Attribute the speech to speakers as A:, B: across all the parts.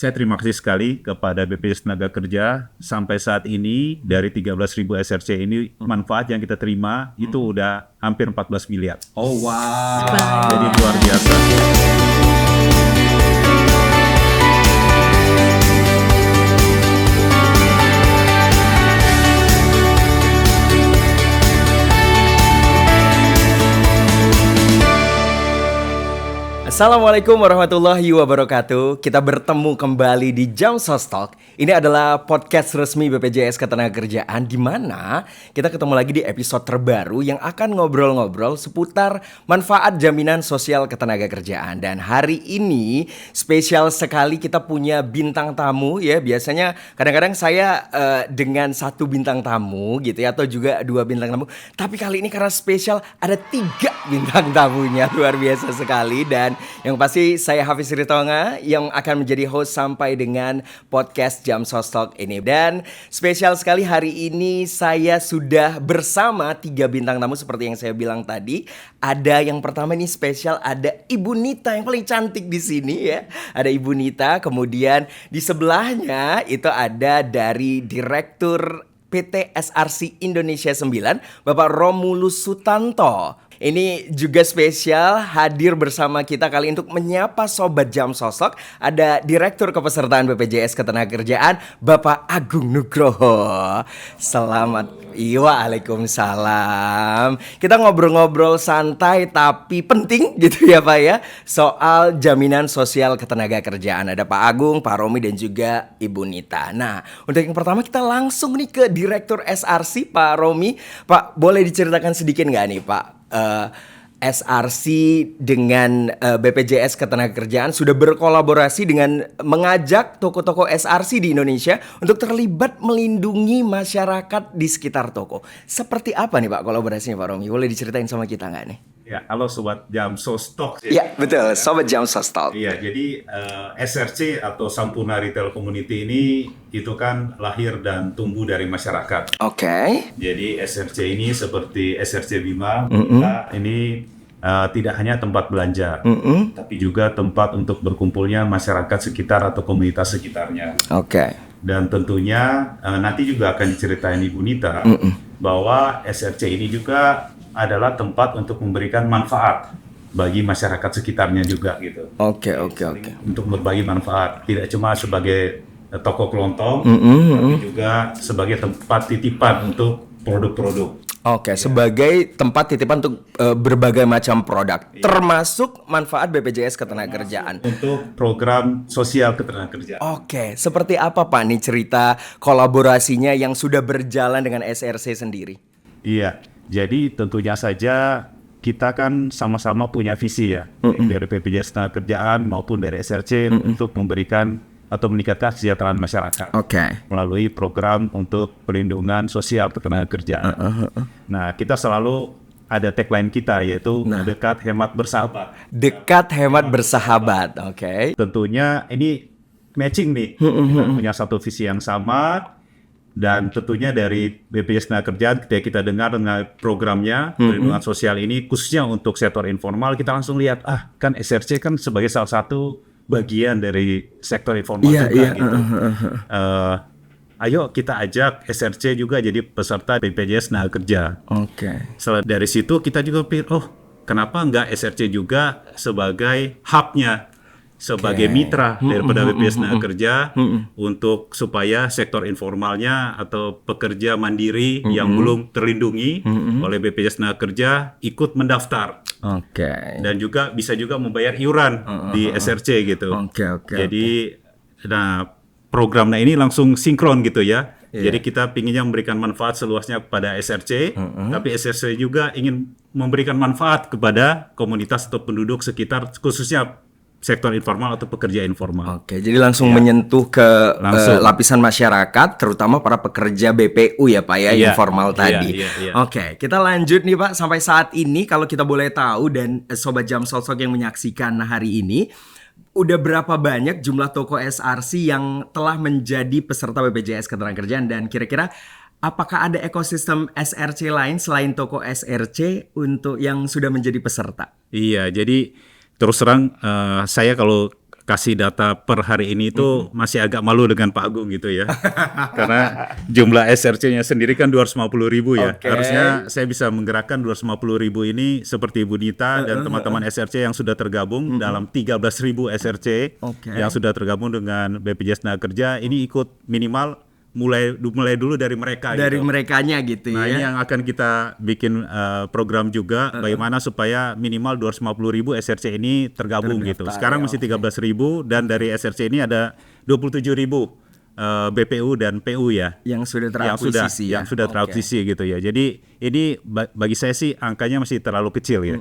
A: Saya terima kasih sekali kepada BPJS Tenaga Kerja. Sampai saat ini dari 13.000 SRC ini manfaat yang kita terima itu udah hampir 14 miliar.
B: Oh wow.
A: Jadi luar biasa.
B: Assalamualaikum warahmatullahi wabarakatuh. Kita bertemu kembali di Jamsos Talk. Ini adalah podcast resmi BPJS Ketenagakerjaan, di mana kita ketemu lagi di episode terbaru yang akan ngobrol-ngobrol seputar manfaat jaminan sosial ketenagakerjaan. Dan hari ini spesial sekali, kita punya bintang tamu ya. Biasanya kadang-kadang saya dengan satu bintang tamu gitu ya, atau juga dua bintang tamu. Tapi kali ini karena spesial ada 3 bintang tamunya, luar biasa sekali. Dan yang pasti saya Hafiz Ritonga yang akan menjadi host sampai dengan podcast Jamsos Talk ini. Dan spesial sekali hari ini saya sudah bersama 3 bintang tamu seperti yang saya bilang tadi. Ada yang pertama ini spesial, ada Ibu Nita yang paling cantik di sini ya. Ada Ibu Nita, kemudian di sebelahnya itu ada dari Direktur PT SRC Indonesia 9, Bapak Romulus Sutanto. Ini juga spesial hadir bersama kita kali ini untuk menyapa Sobat Jamsos Talk. Ada Direktur Kepesertaan BPJS Ketenagakerjaan, Bapak Agung Nugroho. Selamat. Waalaikumsalam. Kita ngobrol-ngobrol santai tapi penting gitu ya Pak ya, soal jaminan sosial ketenagakerjaan. Ada Pak Agung, Pak Romi dan juga Ibu Nita. Nah, untuk yang pertama kita langsung nih ke Direktur SRC, Pak Romi. Pak, boleh diceritakan sedikit nggak nih Pak? SRC dengan BPJS Ketenagakerjaan sudah berkolaborasi dengan mengajak toko-toko SRC di Indonesia untuk terlibat melindungi masyarakat di sekitar toko. Seperti apa nih Pak kolaborasinya Pak Romi? Boleh diceritain sama kita nggak nih?
A: Ya, halo Sobat Jamsos Talk.
B: Ya betul, Sobat Jamsos Talk.
A: Iya, jadi SRC atau Sampurna Retail Community ini itu kan lahir dan tumbuh dari masyarakat.
B: Oke.
A: Jadi SRC ini seperti SRC Bima, kita ini tidak hanya tempat belanja, tapi juga tempat untuk berkumpulnya masyarakat sekitar atau komunitas sekitarnya.
B: Oke.
A: Dan tentunya nanti juga akan diceritain Ibu Nita bahwa SRC ini juga adalah tempat untuk memberikan manfaat bagi masyarakat sekitarnya juga gitu.
B: Oke.
A: Untuk berbagi manfaat, tidak cuma sebagai toko kelontong, tapi juga sebagai tempat titipan untuk produk-produk.
B: Oke, sebagai tempat titipan untuk berbagai macam produk, termasuk manfaat BPJS Ketenagakerjaan.
A: Untuk program sosial ketenagakerjaan.
B: Oke, seperti apa Pak nih cerita kolaborasinya yang sudah berjalan dengan SRC sendiri?
A: Iya, jadi tentunya saja kita kan sama-sama punya visi ya, dari BPJS Ketenagakerjaan maupun dari SRC untuk memberikan atau meningkatkan kesejahteraan masyarakat melalui program untuk perlindungan sosial ketenagakerjaan. Nah, kita selalu ada tagline kita yaitu dekat, hemat, bersahabat.
B: Dekat, hemat, bersahabat. Oke.
A: Tentunya ini matching nih. Kita punya satu visi yang sama. Dan tentunya dari BPJS Ketenagakerjaan ketika kita dengar dengan programnya perlindungan sosial ini khususnya untuk sektor informal, kita langsung lihat kan SRC kan sebagai salah satu bagian dari sektor informal juga gitu. Ayo kita ajak SRC juga jadi peserta BPJS Ketenagakerjaan. Selain dari situ kita juga pikir, kenapa enggak SRC juga sebagai hubnya, sebagai mitra daripada BPJS Ketenagakerjaan untuk supaya sektor informalnya atau pekerja mandiri yang belum terlindungi oleh BPJS Ketenagakerjaan ikut mendaftar. Dan juga bisa juga membayar iuran di SRC gitu. Jadi programnya ini langsung sinkron gitu ya. Jadi kita pinginnya memberikan manfaat seluasnya kepada SRC, tapi SRC juga ingin memberikan manfaat kepada komunitas atau penduduk sekitar, khususnya sektor informal atau pekerja informal.
B: Jadi langsung menyentuh ke lapisan masyarakat, terutama para pekerja BPU ya Pak ya, informal tadi. Oke, kita lanjut nih Pak. Sampai saat ini kalau kita boleh tahu dan Sobat Jamsos Talk yang menyaksikan hari ini, udah berapa banyak jumlah toko SRC yang telah menjadi peserta BPJS Ketenagakerjaan, dan kira-kira apakah ada ekosistem SRC lain selain toko SRC untuk yang sudah menjadi peserta?
A: Iya, jadi terus terang saya kalau kasih data per hari ini itu masih agak malu dengan Pak Agung gitu ya. Karena jumlah SRC-nya sendiri kan 250.000 ya. Harusnya saya bisa menggerakkan 250.000 ini seperti Ibu Nita dan teman-teman SRC yang sudah tergabung dalam 13.000 SRC yang sudah tergabung dengan BPJS Tenaga Kerja, ini ikut minimal mulai dulu dari mereka
B: dari
A: gitu.
B: merekanya gitu
A: Nah
B: ya.
A: ini yang akan kita bikin program juga bagaimana supaya minimal 250.000 SRC ini tergabung gitu. Sekarang masih 13.000 dan dari SRC ini ada 27.000 BPU dan PU ya
B: yang sudah terakuisisi
A: yang sudah terakuisisi gitu ya. Jadi ini bagi saya sih angkanya masih terlalu kecil ya.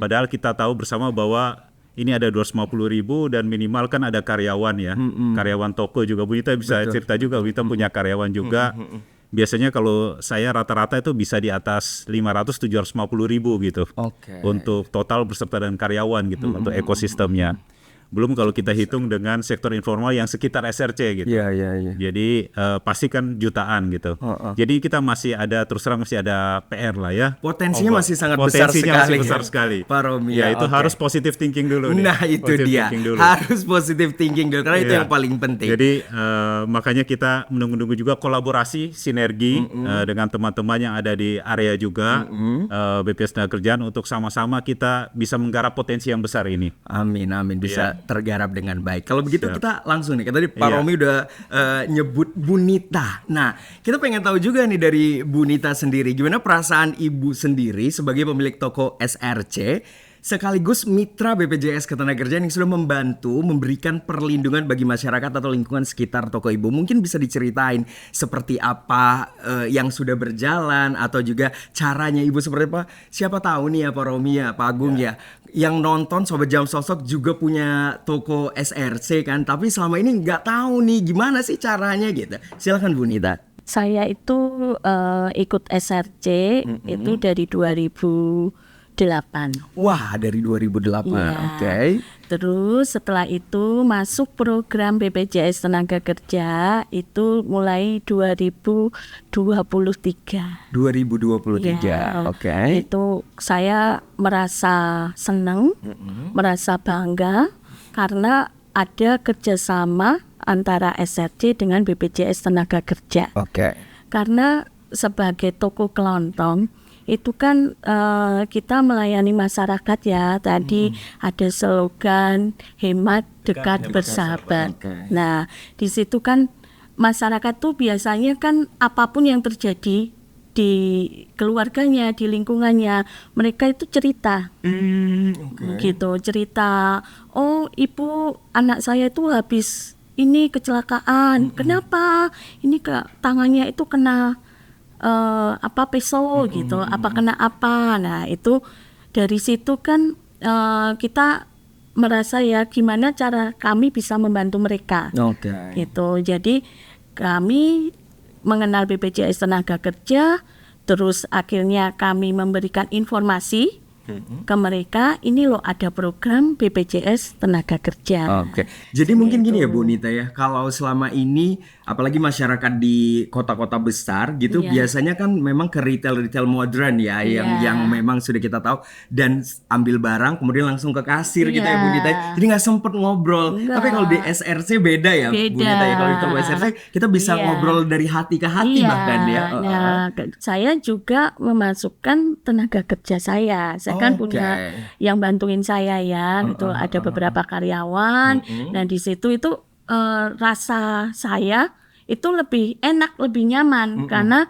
A: Padahal kita tahu bersama bahwa ini ada 250.000 dan minimal kan ada karyawan ya. Karyawan toko juga. Bu Nita bisa cerita juga, Bu Nita punya karyawan juga. Biasanya kalau saya rata-rata itu bisa di atas 500-750.000 gitu. Untuk total berserta dengan karyawan gitu, untuk ekosistemnya. Belum kalau kita hitung dengan sektor informal yang sekitar SRC gitu. Jadi pasti kan jutaan gitu. Jadi kita masih ada, terus terang masih ada PR lah ya.
B: Potensinya masih sangat
A: Potensinya
B: besar
A: sekali.
B: Pak Romi.
A: Ya itu harus positive thinking dulu.
B: Nah itu dia, harus positive thinking dulu karena itu yang paling penting.
A: Jadi makanya kita menunggu-nunggu juga kolaborasi, sinergi dengan teman-teman yang ada di area juga BPJS Tenaga untuk sama-sama kita bisa menggarap potensi yang besar ini.
B: Amin, bisa tergarap dengan baik. Kalau begitu kita langsung nih, tadi Pak Romi udah nyebut Bu Nita. Nah, kita pengen tahu juga nih dari Bu Nita sendiri, gimana perasaan Ibu sendiri sebagai pemilik toko SRC sekaligus mitra BPJS Ketenagakerjaan yang sudah membantu memberikan perlindungan bagi masyarakat atau lingkungan sekitar toko Ibu. Mungkin bisa diceritain seperti apa yang sudah berjalan atau juga caranya Ibu seperti apa. Siapa tahu nih ya Pak Romi ya, Pak Agung ya, yang nonton Sobat Jam Sosok juga punya toko SRC kan, tapi selama ini nggak tahu nih gimana sih caranya gitu. Silakan Bu Nita.
C: Saya itu ikut SRC itu dari 2008.
B: Wah, dari 2008. Oke.
C: Terus setelah itu masuk program BPJS Tenaga Kerja itu mulai 2023.
B: 2023. Oke.
C: Itu saya merasa senang, merasa bangga karena ada kerjasama antara SRC dengan BPJS Tenaga Kerja. Karena sebagai toko kelontong itu kan kita melayani masyarakat ya. Tadi ada slogan hemat, dekat, bersahabat. Nah, di situ kan masyarakat tuh biasanya kan apapun yang terjadi di keluarganya, di lingkungannya, mereka itu cerita. Gitu, cerita, oh ibu anak saya itu habis ini kecelakaan. Kenapa? Ini tangannya itu kena pisau gitu, apa kena apa. Nah itu dari situ kan kita merasa ya gimana cara kami bisa membantu mereka. Gitu. Jadi kami mengenal BPJS Tenaga Kerja, terus akhirnya kami memberikan informasi ke mereka, ini loh ada program BPJS Tenaga Kerja.
B: Jadi mungkin gini ya Bu Nita ya, kalau selama ini apalagi masyarakat di kota-kota besar gitu biasanya kan memang ke retail modern ya, yang memang sudah kita tahu dan ambil barang kemudian langsung ke kasir gitu ya Bu Nita. Jadi nggak sempet ngobrol. Tapi kalau di SRC beda ya Bu Nita ya, kalau di toko SRC kita bisa ngobrol dari hati ke hati bahkan ya.
C: Nah, saya juga memasukkan tenaga kerja saya kan punya yang bantuin saya ya, itu ada beberapa karyawan. Nah di situ itu rasa saya itu lebih enak, lebih nyaman karena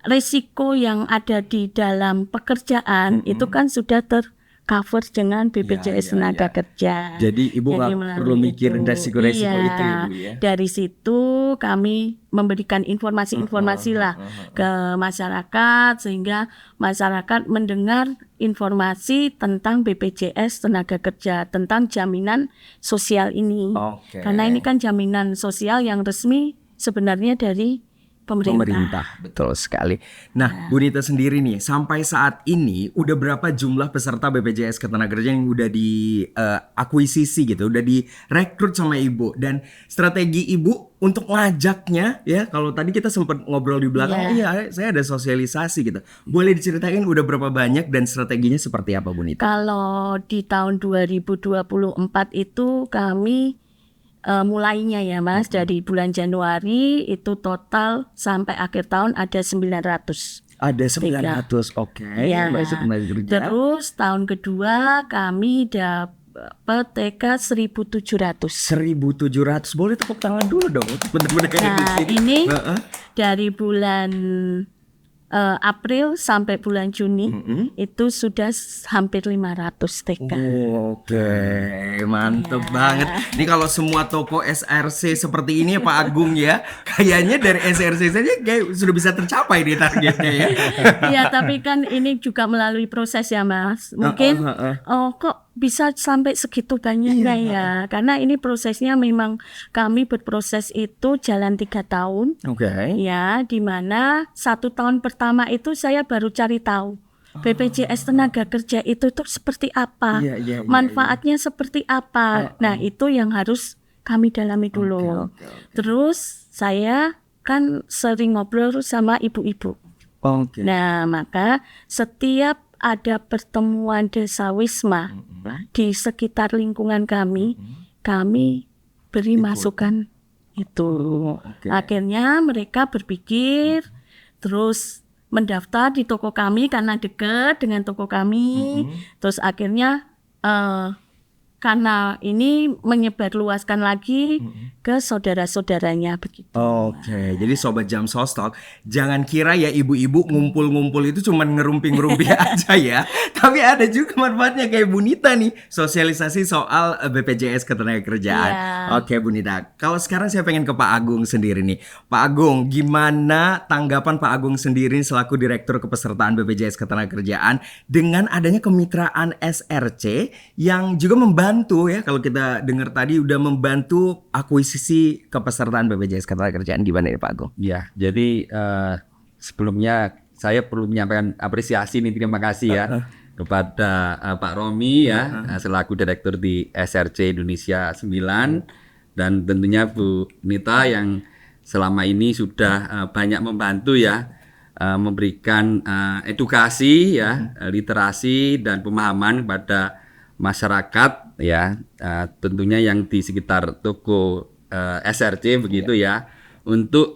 C: risiko yang ada di dalam pekerjaan itu kan sudah tercover dengan BPJS Tenaga Kerja.
B: Jadi Ibu nggak perlu mikirin resiko-resiko itu ya Bu ya.
C: Dari situ kami memberikan informasi-informasi lah ke masyarakat sehingga masyarakat mendengar informasi tentang BPJS Tenaga Kerja, tentang jaminan sosial ini. Karena ini kan jaminan sosial yang resmi sebenarnya dari pemerintah.
B: Betul sekali. Nah, Bu Nita sendiri nih, sampai saat ini udah berapa jumlah peserta BPJS Ketenagakerjaan yang udah diakuisisi gitu, udah direkrut sama Ibu, dan strategi Ibu untuk ngajaknya ya, kalau tadi kita sempat ngobrol di belakang, iya saya ada sosialisasi gitu. Boleh diceritain udah berapa banyak dan strateginya seperti apa, Bu Nita?
C: Kalau di tahun 2024 itu kami mulainya ya Mas, dari bulan Januari itu total sampai akhir tahun ada 900.
B: Ada 900, oke.
C: Ya.
B: Terus
C: Terus tahun kedua kami dapat TK 1.700.
B: 1.700, boleh tepuk tangan dulu dong. Bener-bener kayak di
C: Nah
B: sini.
C: ini dari bulan April sampai bulan Juni itu sudah hampir 500 TK.
B: Oke, mantep banget. Ini kalau semua toko SRC seperti ini ya Pak Agung ya, kayaknya dari SRC saja kayak sudah bisa tercapai di targetnya ya.
C: Iya, tapi kan ini juga melalui proses ya Mas. Mungkin kok bisa sampai segitu banyaknya ya, karena ini prosesnya memang kami berproses itu jalan 3 tahun.
B: Oke.
C: Ya, di mana 1 tahun pertama itu saya baru cari tahu BPJS Tenaga Kerja itu tuh seperti apa, manfaatnya seperti apa. Nah, itu yang harus kami dalami dulu. Terus saya kan sering ngobrol sama ibu-ibu. Nah, maka setiap ada pertemuan desa Wisma di sekitar lingkungan kami, kami beri masukan itu. Akhirnya mereka berpikir, terus mendaftar di toko kami karena dekat dengan toko kami. Terus akhirnya karena ini menyebarluaskan lagi ke saudara-saudaranya begitu.
B: Oke, jadi Sobat Jam Sostalk, jangan kira ya ibu-ibu ngumpul-ngumpul itu cuma ngerumpi-ngerumpi aja ya. Tapi ada juga manfaatnya kayak Bu Nita nih, sosialisasi soal BPJS Ketenagakerjaan. Oke Bu Nita, kalau sekarang saya pengen ke Pak Agung sendiri nih. Pak Agung, gimana tanggapan Pak Agung sendiri selaku Direktur Kepesertaan BPJS Ketenagakerjaan dengan adanya kemitraan SRC yang juga membantu ya, kalau kita dengar tadi udah membantu akuisisi kepesertaan BPJS Ketenagakerjaan, gimana ya Pak Agung?
D: Ya, jadi sebelumnya saya perlu menyampaikan apresiasi nih, terima kasih ya kepada Pak Romi ya, selaku Direktur di SRC Indonesia 9, dan tentunya Bu Nita yang selama ini sudah banyak membantu ya, memberikan edukasi ya, literasi dan pemahaman kepada masyarakat ya, tentunya yang di sekitar toko SRC begitu ya, untuk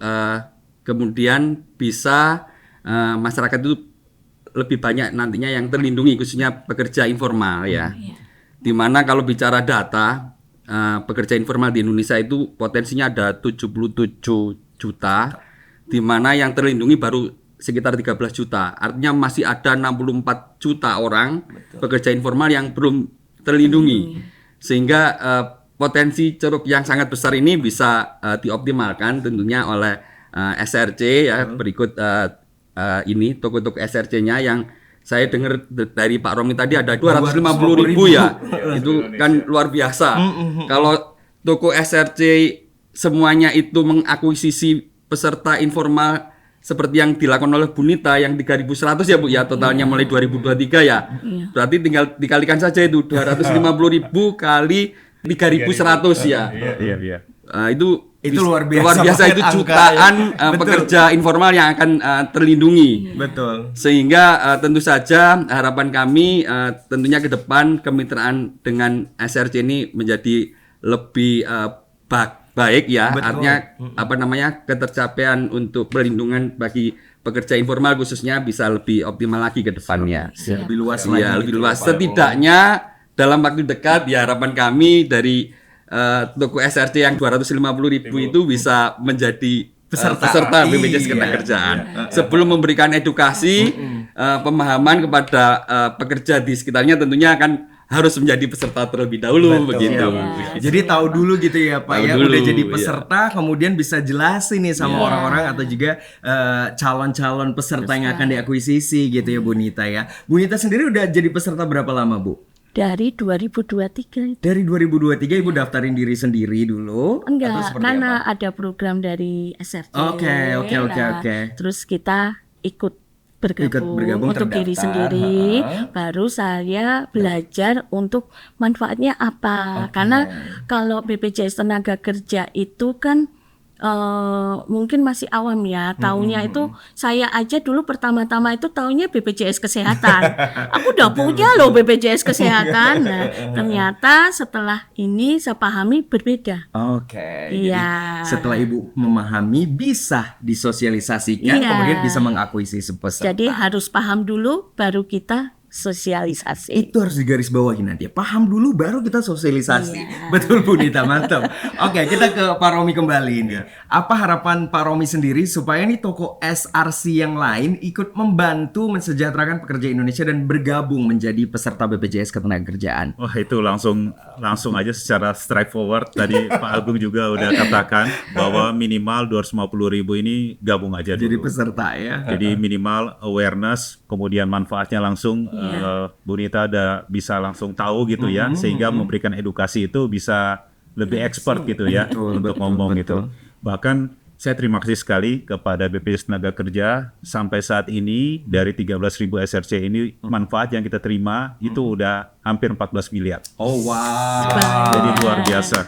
D: kemudian bisa masyarakat itu lebih banyak nantinya yang terlindungi, khususnya pekerja informal ya. Dimana kalau bicara data, pekerja informal di Indonesia itu potensinya ada 77 juta, dimana yang terlindungi baru sekitar 13 juta. Artinya masih ada 64 juta orang pekerja informal yang belum terlindungi. Sehingga potensi ceruk yang sangat besar ini bisa dioptimalkan tentunya oleh SRC ya. Berikut ini toko-toko SRC-nya yang saya dengar dari Pak Romi tadi ada 250.000 ya. Itu kan luar biasa. Kalau toko SRC semuanya itu mengakuisisi peserta informal seperti yang dilakukan oleh Bu Nita yang 3.100 ya Bu ya, totalnya mulai 2023 ya. Berarti tinggal dikalikan saja itu 250.000 kali 3.100 ya.
A: Iya.
D: Itu
B: luar
D: biasa itu jutaan pekerja informal yang akan terlindungi.
B: Betul.
D: Sehingga tentu saja harapan kami tentunya ke depan kemitraan dengan SRC ini menjadi lebih baik ya. Artinya ketercapaian untuk perlindungan bagi pekerja informal khususnya bisa lebih optimal lagi ke depannya.
B: Lebih luas
D: Ya,
B: lagi.
D: lebih luas. Setidaknya dalam waktu dekat ya, harapan kami dari toko SRC yang 250.000 itu bisa menjadi peserta BPJS Ketenagakerjaan. Sebelum memberikan edukasi, pemahaman kepada pekerja di sekitarnya, tentunya akan harus menjadi peserta terlebih dahulu. Begitu.
B: Jadi tahu dulu gitu ya Pak,
D: Tahu
B: ya
D: dulu,
B: udah jadi peserta, kemudian bisa jelasin nih sama orang-orang atau juga calon-calon peserta yang akan diakuisisi gitu ya Bu Nita ya. Bu Nita sendiri udah jadi peserta berapa lama Bu?
C: Dari 2023.
B: Dari 2023 Ibu daftarin diri sendiri dulu? Atau
C: Enggak,
B: seperti
C: karena
B: apa?
C: ada program dari SRC.
B: Oke.
C: Terus kita ikut bergabung untuk
B: terdaftar.
C: diri sendiri, baru saya belajar untuk manfaatnya apa. Karena kalau BPJS Tenaga Kerja itu kan mungkin masih awam ya, taunya itu saya aja dulu pertama-tama itu taunya BPJS Kesehatan. Aku udah punya loh BPJS Kesehatan. Nah, ternyata setelah ini saya pahami berbeda.
B: Oke.
C: Iya.
B: Jadi setelah Ibu memahami bisa disosialisasikan,
C: Iya.
B: kemudian bisa mengakuisisi peserta.
C: Jadi harus paham dulu baru kita sosialisasi.
B: Itu harus digarisbawahi nanti ya. Paham dulu baru kita sosialisasi. Betul Bu Nita, mantap. Oke, kita ke Pak Romi kembali ini. Apa harapan Pak Romi sendiri supaya nih toko SRC yang lain ikut membantu mensejahterakan pekerja Indonesia dan bergabung menjadi peserta BPJS Ketenagakerjaan?
A: Wah, itu langsung aja secara straightforward. Tadi Pak Agung juga udah katakan bahwa minimal 250.000 ini gabung aja dulu.
B: Jadi peserta ya.
A: Jadi minimal awareness, kemudian manfaatnya langsung Bu Nita ada bisa langsung tahu gitu ya, sehingga memberikan edukasi itu bisa lebih expert gitu ya untuk ngomong gitu. Bahkan saya terima kasih sekali kepada BPJS Tenaga Kerja sampai saat ini dari 13.000 SRC ini manfaat yang kita terima itu udah hampir 14 miliar.
B: Oh wow.
A: Jadi luar biasa.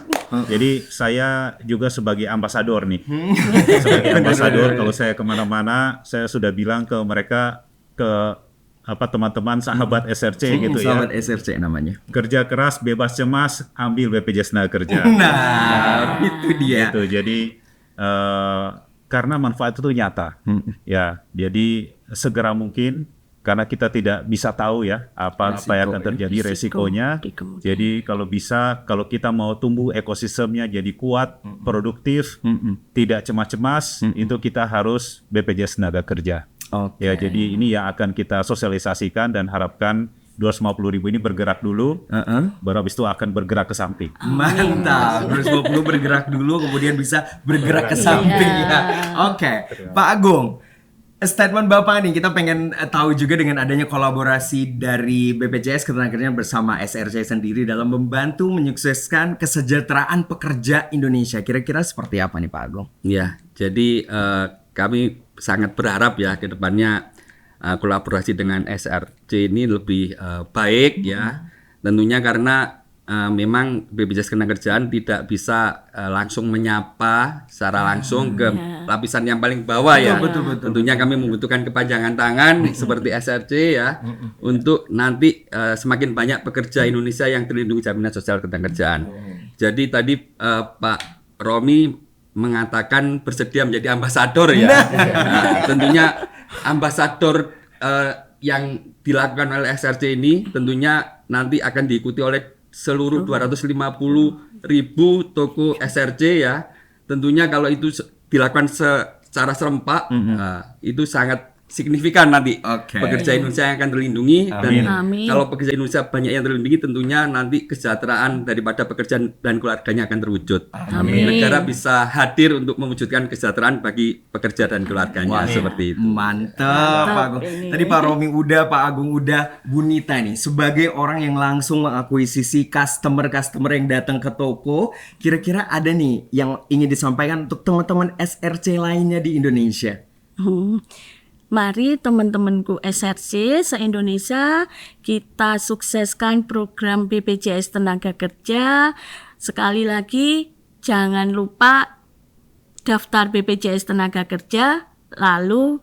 A: Jadi saya juga sebagai ambasador nih. Sebagai ambasador kalau saya kemana-mana saya sudah bilang ke mereka, ke teman-teman sahabat SRC gitu ya.
B: Sahabat SRC namanya.
A: Kerja keras, bebas cemas, ambil BPJS Tenaga Kerja.
B: Nah, itu dia.
A: Gitu. Jadi karena manfaat itu nyata. Ya, jadi segera mungkin karena kita tidak bisa tahu ya apa yang akan terjadi resikonya. Jadi kalau bisa, kalau kita mau tumbuh ekosistemnya jadi kuat, produktif, tidak cemas-cemas, itu kita harus BPJS Tenaga Kerja. Ya, jadi ini yang akan kita sosialisasikan dan harapkan 250.000 ini bergerak dulu, baru habis itu akan bergerak ke samping.
B: Mantap, 250 bergerak dulu, kemudian bisa bergerak ke samping ya. Oke, Pak Agung, statement Bapak nih, kita pengen tahu juga dengan adanya kolaborasi dari BPJS Ketenagakerjaan bersama SRC sendiri dalam membantu menyukseskan kesejahteraan pekerja Indonesia. Kira-kira seperti apa nih Pak Agung?
D: Ya, jadi kami sangat berharap ya ke depannya kolaborasi dengan SRC ini lebih baik ya. Tentunya karena memang BPJS Ketenagakerjaan tidak bisa langsung menyapa secara langsung ke lapisan yang paling bawah ya.
B: Betul.
D: Tentunya kami membutuhkan kepanjangan tangan seperti SRC ya untuk nanti semakin banyak pekerja Indonesia yang terlindungi jaminan sosial ketenagakerjaan. Jadi tadi Pak Romi mengatakan bersedia menjadi ambasador ya. Nah, tentunya ambasador yang dilakukan oleh SRC ini tentunya nanti akan diikuti oleh seluruh 250.000 toko SRC ya. Tentunya kalau itu dilakukan secara serempak, itu sangat signifikan nanti pekerja Indonesia yang akan terlindungi. Dan kalau pekerja Indonesia banyak yang terlindungi, tentunya nanti kesejahteraan daripada pekerja dan keluarganya akan terwujud. Negara bisa hadir untuk mewujudkan kesejahteraan bagi pekerja dan keluarganya. Seperti itu.
B: Mantap Pak Agung. Tadi Pak Romi udah, Pak Agung udah, Bu Nita nih sebagai orang yang langsung mengakuisisi customer yang datang ke toko, kira-kira ada nih yang ingin disampaikan untuk teman-teman SRC lainnya di Indonesia?
C: Mari teman-temanku SRC se-Indonesia kita sukseskan program BPJS Tenaga Kerja. Sekali lagi jangan lupa daftar BPJS Tenaga Kerja, lalu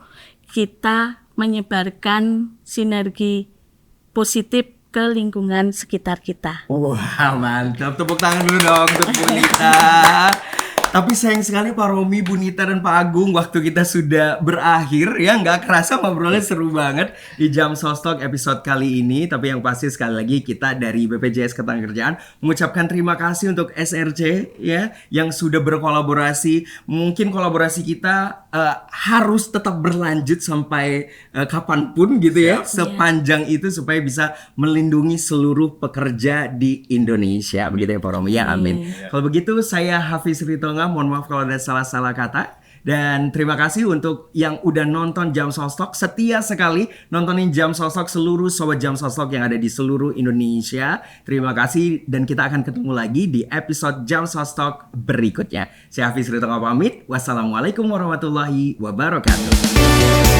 C: kita menyebarkan sinergi positif ke lingkungan sekitar kita.
B: Wah, mantap. Tepuk tangan dulu dong untuk Bu Nita. Tapi sayang sekali Pak Romi, Bu Nita, dan Pak Agung, waktu kita sudah berakhir ya. Nggak kerasa ngobrolnya seru banget di Jam Sostalk episode kali ini. Tapi yang pasti sekali lagi kita dari BPJS Ketenagakerjaan mengucapkan terima kasih untuk SRC ya yang sudah berkolaborasi. Mungkin kolaborasi kita harus tetap berlanjut sampai kapanpun gitu ya. Sepanjang itu supaya bisa melindungi seluruh pekerja di Indonesia. Begitu ya Pak Romi ya, amin. Kalau begitu saya Hafiz Ritonga, mohon maaf kalau ada salah-salah kata. Dan terima kasih untuk yang udah nonton Jam Sostok, setia sekali nontonin Jam Sostok seluruh sobat Jam Sostok yang ada di seluruh Indonesia. Terima kasih dan kita akan ketemu lagi di episode Jam Sostok berikutnya. Saya Hafiz Ritonga pamit. Wassalamualaikum warahmatullahi wabarakatuh.